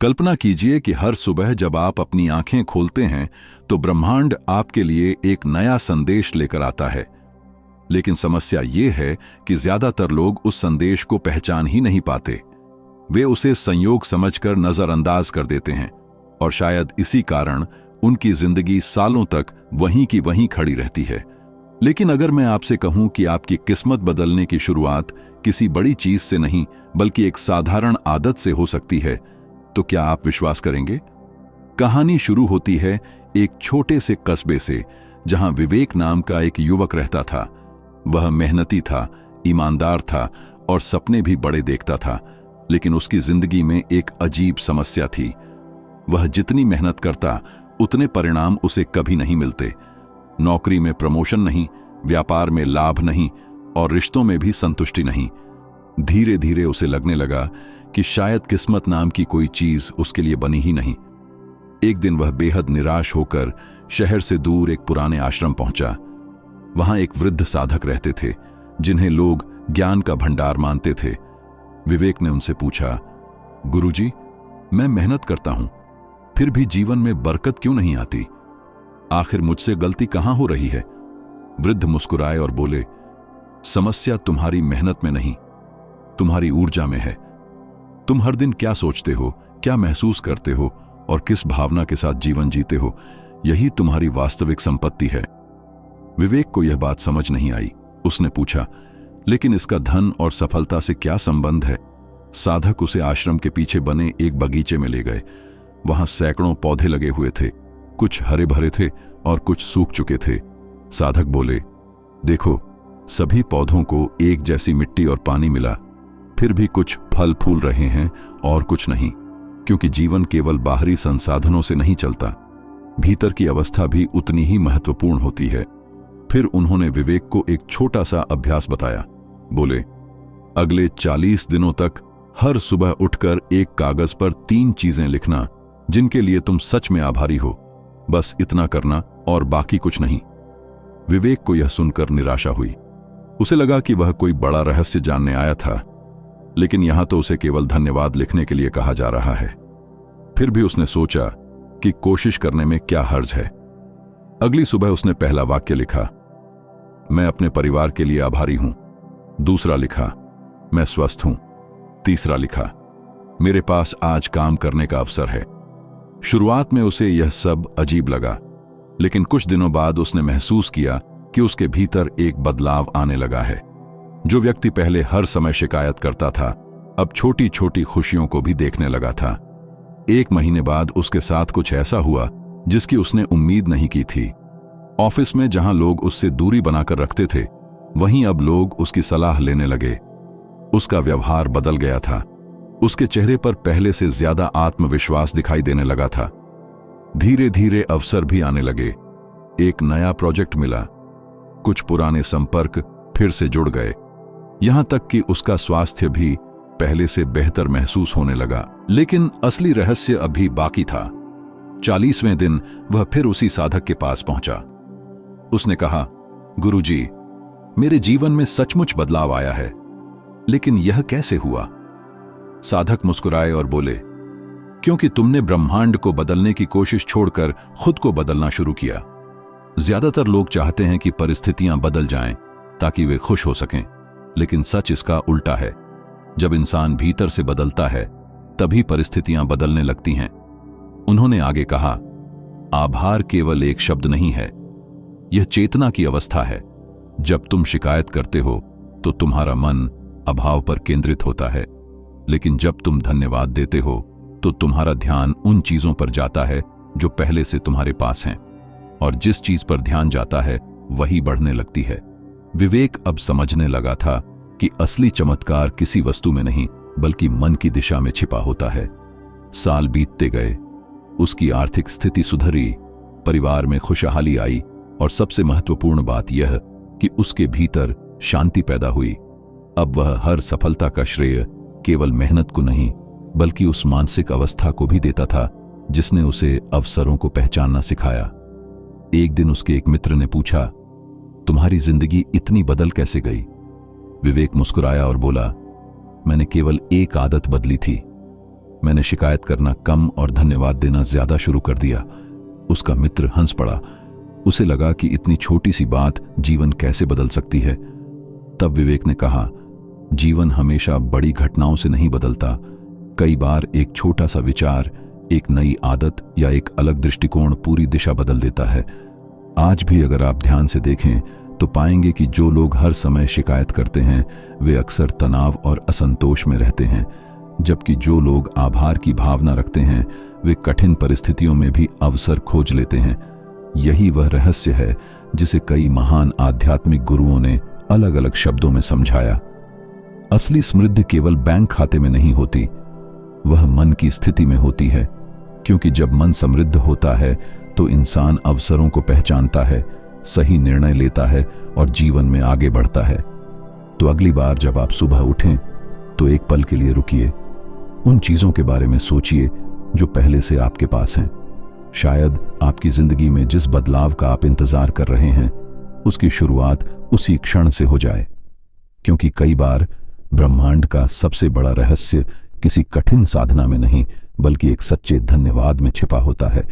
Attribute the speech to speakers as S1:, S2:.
S1: कल्पना कीजिए कि हर सुबह जब आप अपनी आंखें खोलते हैं तो ब्रह्मांड आपके लिए एक नया संदेश लेकर आता है। लेकिन समस्या ये है कि ज्यादातर लोग उस संदेश को पहचान ही नहीं पाते। वे उसे संयोग समझकर नजरअंदाज कर देते हैं और शायद इसी कारण उनकी जिंदगी सालों तक वहीं की वहीं खड़ी रहती है। लेकिन अगर मैं आपसे कहूं कि आपकी किस्मत बदलने की शुरुआत किसी बड़ी चीज से नहीं बल्कि एक साधारण आदत से हो सकती है, तो क्या आप विश्वास करेंगे? कहानी शुरू होती है एक छोटे से कस्बे से, जहां विवेक नाम का एक युवक रहता था। वह मेहनती था, ईमानदार था और सपने भी बड़े देखता था। लेकिन उसकी जिंदगी में एक अजीब समस्या थी। वह जितनी मेहनत करता उतने परिणाम उसे कभी नहीं मिलते। नौकरी में प्रमोशन नहीं, व्यापार में लाभ नहीं और रिश्तों में भी संतुष्टि नहीं। धीरे धीरे उसे लगने लगा कि शायद किस्मत नाम की कोई चीज उसके लिए बनी ही नहीं। एक दिन वह बेहद निराश होकर शहर से दूर एक पुराने आश्रम पहुंचा। वहां एक वृद्ध साधक रहते थे जिन्हें लोग ज्ञान का भंडार मानते थे। विवेक ने उनसे पूछा, गुरुजी, मैं मेहनत करता हूं, फिर भी जीवन में बरकत क्यों नहीं आती? आखिर मुझसे गलती कहां हो रही है? वृद्ध मुस्कुराए और बोले, समस्या तुम्हारी मेहनत में नहीं, तुम्हारी ऊर्जा में है। तुम हर दिन क्या सोचते हो, क्या महसूस करते हो और किस भावना के साथ जीवन जीते हो, यही तुम्हारी वास्तविक संपत्ति है। विवेक को यह बात समझ नहीं आई। उसने पूछा, लेकिन इसका धन और सफलता से क्या संबंध है? साधक उसे आश्रम के पीछे बने एक बगीचे में ले गए। वहां सैकड़ों पौधे लगे हुए थे, कुछ हरे भरे थे और कुछ सूख चुके थे। साधक बोले, देखो, सभी पौधों को एक जैसी मिट्टी और पानी मिला, फिर भी कुछ फल फूल रहे हैं और कुछ नहीं, क्योंकि जीवन केवल बाहरी संसाधनों से नहीं चलता, भीतर की अवस्था भी उतनी ही महत्वपूर्ण होती है। फिर उन्होंने विवेक को एक छोटा सा अभ्यास बताया। बोले, अगले 40 दिनों तक हर सुबह उठकर एक कागज पर 3 चीजें लिखना जिनके लिए तुम सच में आभारी हो। बस इतना करना और बाकी कुछ नहीं। विवेक को यह सुनकर निराशा हुई। उसे लगा कि वह कोई बड़ा रहस्य जानने आया था, लेकिन यहां तो उसे केवल धन्यवाद लिखने के लिए कहा जा रहा है। फिर भी उसने सोचा कि कोशिश करने में क्या हर्ज है। अगली सुबह उसने पहला वाक्य लिखा, मैं अपने परिवार के लिए आभारी हूं। दूसरा लिखा, मैं स्वस्थ हूं। तीसरा लिखा, मेरे पास आज काम करने का अवसर है। शुरुआत में उसे यह सब अजीब लगा, लेकिन कुछ दिनों बाद उसने महसूस किया कि उसके भीतर एक बदलाव आने लगा है। जो व्यक्ति पहले हर समय शिकायत करता था, अब छोटी छोटी खुशियों को भी देखने लगा था। 1 महीने बाद उसके साथ कुछ ऐसा हुआ जिसकी उसने उम्मीद नहीं की थी। ऑफिस में जहां लोग उससे दूरी बनाकर रखते थे, वहीं अब लोग उसकी सलाह लेने लगे। उसका व्यवहार बदल गया था। उसके चेहरे पर पहले से ज्यादा आत्मविश्वास दिखाई देने लगा था। धीरे धीरे अवसर भी आने लगे। एक नया प्रोजेक्ट मिला, कुछ पुराने संपर्क फिर से जुड़ गए, यहां तक कि उसका स्वास्थ्य भी पहले से बेहतर महसूस होने लगा। लेकिन असली रहस्य अभी बाकी था। 40वें दिन वह फिर उसी साधक के पास पहुंचा। उसने कहा, गुरुजी, मेरे जीवन में सचमुच बदलाव आया है, लेकिन यह कैसे हुआ? साधक मुस्कुराए और बोले, क्योंकि तुमने ब्रह्मांड को बदलने की कोशिश छोड़कर खुद को बदलना शुरू किया। ज्यादातर लोग चाहते हैं कि परिस्थितियां बदल जाएं ताकि वे खुश हो सकें, लेकिन सच इसका उल्टा है। जब इंसान भीतर से बदलता है, तभी परिस्थितियां बदलने लगती हैं। उन्होंने आगे कहा, आभार केवल एक शब्द नहीं है, यह चेतना की अवस्था है। जब तुम शिकायत करते हो तो तुम्हारा मन अभाव पर केंद्रित होता है, लेकिन जब तुम धन्यवाद देते हो तो तुम्हारा ध्यान उन चीजों पर जाता है जो पहले से तुम्हारे पास हैं, और जिस चीज पर ध्यान जाता है वही बढ़ने लगती है। विवेक अब समझने लगा था कि असली चमत्कार किसी वस्तु में नहीं बल्कि मन की दिशा में छिपा होता है। साल बीतते गए, उसकी आर्थिक स्थिति सुधरी, परिवार में खुशहाली आई और सबसे महत्वपूर्ण बात यह कि उसके भीतर शांति पैदा हुई। अब वह हर सफलता का श्रेय केवल मेहनत को नहीं बल्कि उस मानसिक अवस्था को भी देता था जिसने उसे अवसरों को पहचानना सिखाया। एक दिन उसके एक मित्र ने पूछा, तुम्हारी जिंदगी इतनी बदल कैसे गई? विवेक मुस्कुराया और बोला, मैंने केवल एक आदत बदली थी। मैंने शिकायत करना कम और धन्यवाद देना ज्यादा शुरू कर दिया। उसका मित्र हंस पड़ा। उसे लगा कि इतनी छोटी सी बात जीवन कैसे बदल सकती है। तब विवेक ने कहा, जीवन हमेशा बड़ी घटनाओं से नहीं बदलता। कई बार एक छोटा सा विचार, एक नई आदत या एक अलग दृष्टिकोण पूरी दिशा बदल देता है। आज भी अगर आप ध्यान से देखें तो पाएंगे कि जो लोग हर समय शिकायत करते हैं वे अक्सर तनाव और असंतोष में रहते हैं, जबकि जो लोग आभार की भावना रखते हैं वे कठिन परिस्थितियों में भी अवसर खोज लेते हैं। यही वह रहस्य है जिसे कई महान आध्यात्मिक गुरुओं ने अलग अलग शब्दों में समझाया। असली समृद्धि केवल बैंक खाते में नहीं होती, वह मन की स्थिति में होती है, क्योंकि जब मन समृद्ध होता है तो इंसान अवसरों को पहचानता है, सही निर्णय लेता है और जीवन में आगे बढ़ता है। तो अगली बार जब आप सुबह उठें तो एक पल के लिए रुकिए, उन चीजों के बारे में सोचिए जो पहले से आपके पास हैं। शायद आपकी जिंदगी में जिस बदलाव का आप इंतजार कर रहे हैं उसकी शुरुआत उसी क्षण से हो जाए, क्योंकि कई बार ब्रह्मांड का सबसे बड़ा रहस्य किसी कठिन साधना में नहीं बल्कि एक सच्चे धन्यवाद में छिपा होता है।